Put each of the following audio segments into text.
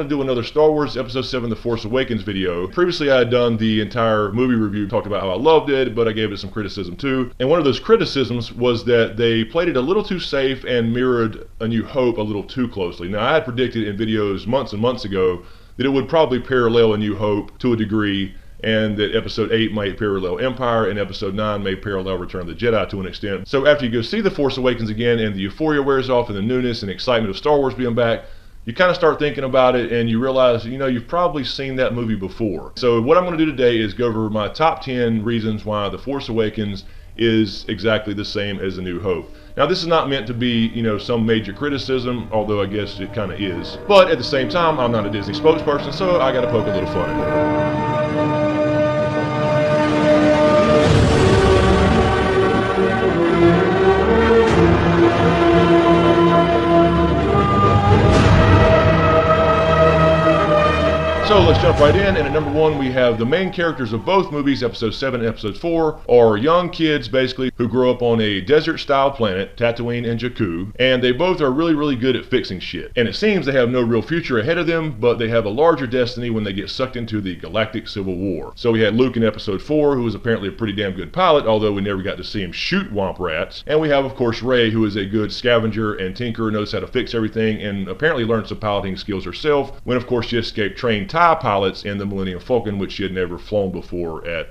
To do another Star Wars Episode 7 The Force Awakens video. Previously I had done the entire movie review, talked about how I loved it, but I gave it some criticism too. And one of those criticisms was that they played it a little too safe and mirrored A New Hope a little too closely. Now I had predicted in videos months and months ago that it would probably parallel A New Hope to a degree, and that Episode 8 might parallel Empire, and Episode 9 may parallel Return of the Jedi to an extent. So after you go see The Force Awakens again and the euphoria wears off and the newness and excitement of Star Wars being back, you kind of start thinking about it and you realize, you've probably seen that movie before. So what I'm going to do today is go over my top 10 reasons why The Force Awakens is exactly the same as A New Hope. Now this is not meant to be, some major criticism, although I guess it kind of is. But at the same time, I'm not a Disney spokesperson, so I got to poke a little fun at it. So let's jump right in, and at number 1 we have the main characters of both movies, Episode 7 and Episode 4, are young kids basically who grow up on a desert-style planet, Tatooine and Jakku, and they both are really good at fixing shit. And it seems they have no real future ahead of them, but they have a larger destiny when they get sucked into the Galactic Civil War. So we had Luke in Episode 4, who was apparently a pretty damn good pilot, although we never got to see him shoot womp rats. And we have, of course, Rey, who is a good scavenger and tinker, knows how to fix everything, and apparently learned some piloting skills herself, when of course she escaped trained TIE pilots in the Millennium Falcon, which she had never flown before at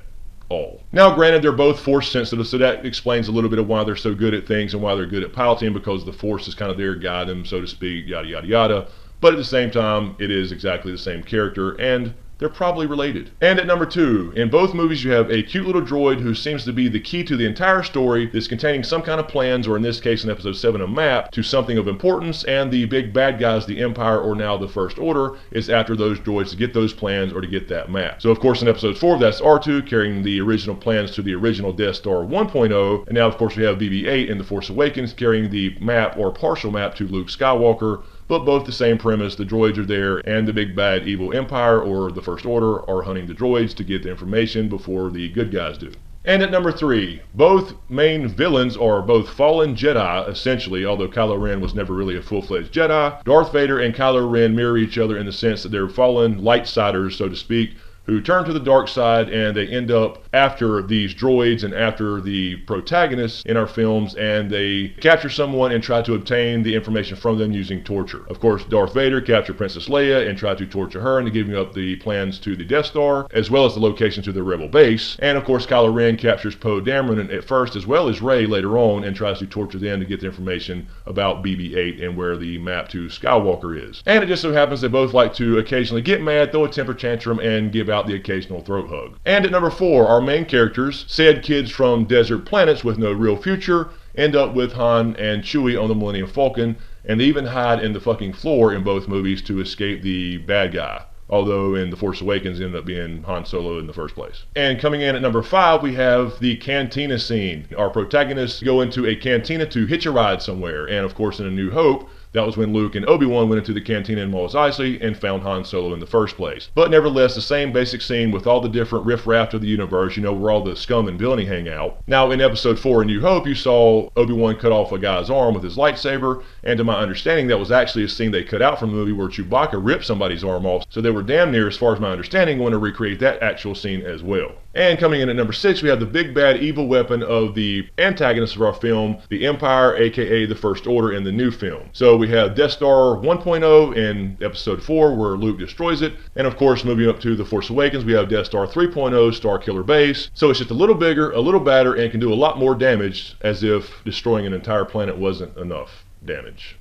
all. Now granted, they're both force sensitive, so that explains a little bit of why they're so good at things and why they're good at piloting, because the force is kind of there to guide them, so to speak, yada yada yada. But at the same time, it is exactly the same character, and they're probably related. And at number 2, in both movies you have a cute little droid who seems to be the key to the entire story, that's containing some kind of plans, or in this case in Episode 7 a map, to something of importance, and the big bad guys, the Empire, or now the First Order, is after those droids to get those plans or to get that map. So of course in Episode 4 that's R2 carrying the original plans to the original Death Star 1.0, and now of course we have BB-8 in The Force Awakens carrying the map or partial map to Luke Skywalker. But both the same premise, the droids are there, and the big bad evil Empire, or the First Order, are hunting the droids to get the information before the good guys do. And at number 3, both main villains are both fallen Jedi, essentially, although Kylo Ren was never really a full-fledged Jedi. Darth Vader and Kylo Ren mirror each other in the sense that they're fallen lightsiders, so to speak, who turn to the dark side, and they end up after these droids and after the protagonists in our films, and they capture someone and try to obtain the information from them using torture. Of course, Darth Vader captured Princess Leia and tried to torture her into giving up the plans to the Death Star, as well as the location to the Rebel base. And of course, Kylo Ren captures Poe Dameron at first, as well as Rey later on, and tries to torture them to get the information about BB-8 and where the map to Skywalker is. And it just so happens they both like to occasionally get mad, throw a temper tantrum, and give out the occasional throat hug. And at number 4, our main characters, sad kids from desert planets with no real future, end up with Han and Chewie on the Millennium Falcon, and they even hide in the fucking floor in both movies to escape the bad guy. Although in The Force Awakens ended up being Han Solo in the first place. And coming in at number 5, we have the cantina scene. Our protagonists go into a cantina to hitch a ride somewhere, and of course in A New Hope, that was when Luke and Obi-Wan went into the cantina in Mos Eisley and found Han Solo in the first place. But nevertheless, the same basic scene with all the different riff-raff of the universe, where all the scum and villainy hang out. Now in Episode 4 A New Hope, you saw Obi-Wan cut off a guy's arm with his lightsaber, and to my understanding that was actually a scene they cut out from the movie where Chewbacca ripped somebody's arm off, so they were damn near, as far as my understanding, going to recreate that actual scene as well. And coming in at number 6, we have the big bad evil weapon of the antagonist of our film, the Empire, aka the First Order in the new film. So we have Death Star 1.0 in Episode 4 where Luke destroys it, and of course moving up to The Force Awakens we have Death Star 3.0 Star Killer Base. So it's just a little bigger, a little badder, and can do a lot more damage, as if destroying an entire planet wasn't enough damage.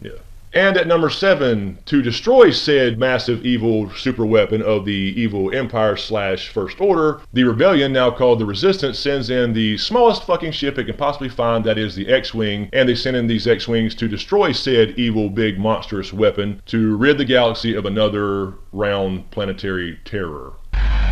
Yeah. And at number 7, to destroy said massive evil super weapon of the evil Empire / First Order, the Rebellion, now called the Resistance, sends in the smallest fucking ship it can possibly find, that is the X-Wing, and they send in these X-Wings to destroy said evil big monstrous weapon to rid the galaxy of another round planetary terror.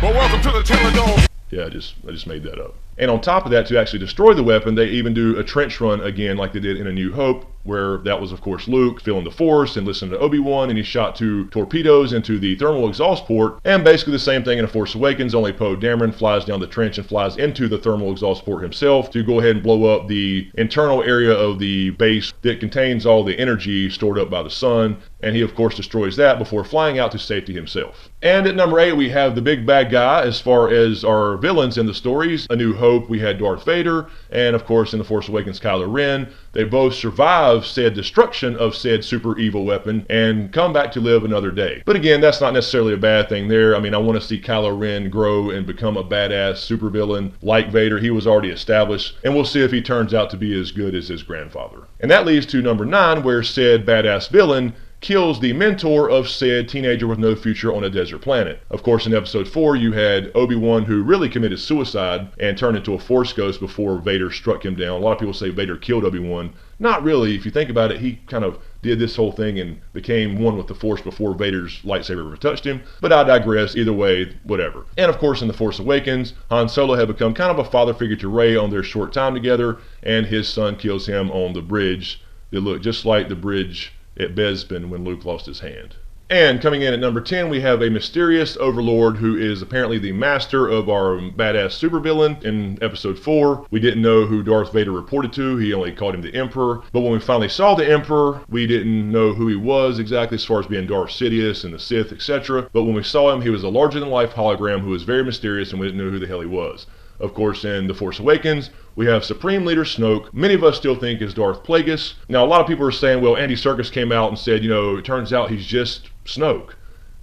Well, welcome to the Terror Dome. Yeah, I just made that up. And on top of that, to actually destroy the weapon, they even do a trench run again like they did in A New Hope, where that was, of course, Luke feeling the Force and listening to Obi-Wan, and he shot 2 torpedoes into the thermal exhaust port. And basically the same thing in A Force Awakens, only Poe Dameron flies down the trench and flies into the thermal exhaust port himself to go ahead and blow up the internal area of the base that contains all the energy stored up by the sun. And he, of course, destroys that before flying out to safety himself. And at number 8, we have the big bad guy as far as our villains in the stories. A New Hope, we had Darth Vader, and of course in The Force Awakens, Kylo Ren. They both survive said destruction of said super evil weapon and come back to live another day. But again, that's not necessarily a bad thing there. I mean, I want to see Kylo Ren grow and become a badass supervillain like Vader. He was already established, and we'll see if he turns out to be as good as his grandfather. And that leads to number 9, where said badass villain kills the mentor of said teenager with no future on a desert planet. Of course, in episode 4, you had Obi-Wan, who really committed suicide and turned into a Force ghost before Vader struck him down. A lot of people say Vader killed Obi-Wan. Not really. If you think about it, he kind of did this whole thing and became one with the Force before Vader's lightsaber ever touched him. But I digress. Either way, whatever. And of course, in The Force Awakens, Han Solo had become kind of a father figure to Rey on their short time together, and his son kills him on the bridge that looked just like the bridge at Bespin when Luke lost his hand. And coming in at number 10, we have a mysterious overlord who is apparently the master of our badass supervillain. In episode 4, we didn't know who Darth Vader reported to. He only called him the Emperor. But when we finally saw the Emperor, we didn't know who he was exactly as far as being Darth Sidious and the Sith, etc. But when we saw him, he was a larger-than-life hologram who was very mysterious, and we didn't know who the hell he was. Of course, in The Force Awakens, we have Supreme Leader Snoke. Many of us still think is Darth Plagueis. Now, a lot of people are saying, well, Andy Serkis came out and said, it turns out he's just Snoke.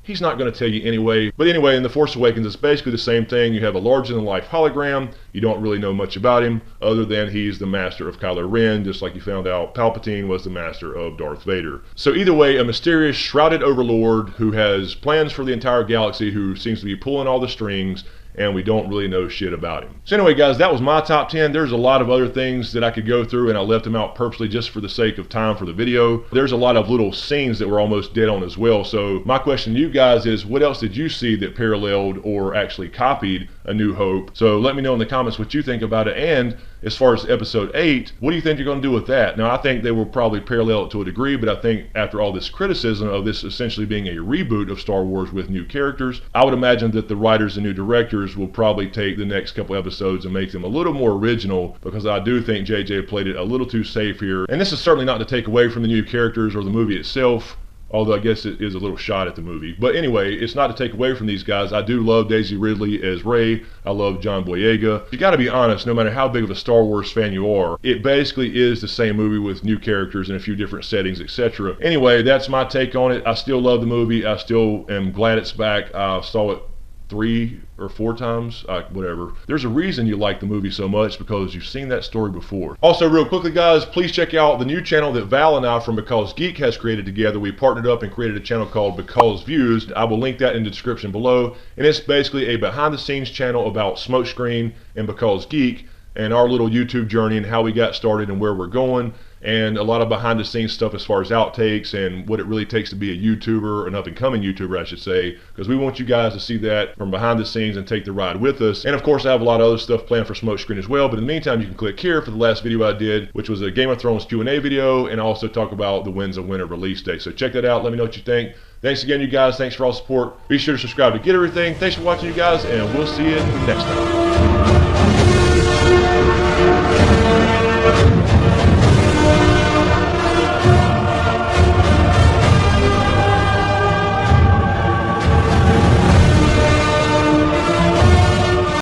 He's not going to tell you anyway. But anyway, in The Force Awakens, it's basically the same thing. You have a larger-than-life hologram. You don't really know much about him, other than he's the master of Kylo Ren, just like you found out Palpatine was the master of Darth Vader. So either way, a mysterious, shrouded overlord who has plans for the entire galaxy, who seems to be pulling all the strings, and we don't really know shit about him. So anyway, guys, that was my top 10. There's a lot of other things that I could go through, and I left them out purposely just for the sake of time for the video. There's a lot of little scenes that were almost dead on as well. So my question to you guys is, what else did you see that paralleled or actually copied A New Hope? So let me know in the comments what you think about it. And as far as episode 8, what do you think you're going to do with that? Now, I think they will probably parallel it to a degree, but I think after all this criticism of this essentially being a reboot of Star Wars with new characters, I would imagine that the writers and new directors will probably take the next couple episodes and make them a little more original, because I do think JJ played it a little too safe here. And this is certainly not to take away from the new characters or the movie itself, although I guess it is a little shot at the movie. But anyway, it's not to take away from these guys. I do love Daisy Ridley as Rey. I love John Boyega. You gotta be honest, no matter how big of a Star Wars fan you are, it basically is the same movie with new characters in a few different settings, etc. Anyway, that's my take on it. I still love the movie. I still am glad it's back. I saw it 3 or 4 times, whatever. There's a reason you like the movie so much, because you've seen that story before. Also, real quickly, guys, please check out the new channel that Val and I from Because Geek has created together. We partnered up and created a channel called Because Views. I will link that in the description below. And it's basically a behind-the-scenes channel about Smokescreen and Because Geek and our little YouTube journey and how we got started and where we're going, and a lot of behind the scenes stuff as far as outtakes and what it really takes to be a YouTuber, an up and coming YouTuber I should say, because we want you guys to see that from behind the scenes and take the ride with us. And of course I have a lot of other stuff planned for Smokescreen as well, but in the meantime you can click here for the last video I did, which was a Game of Thrones Q&A video, and also talk about the Winds of Winter release date. So check that out, let me know what you think. Thanks again, you guys. Thanks for all the support. Be sure to subscribe to get everything. Thanks for watching, you guys, and we'll see you next time.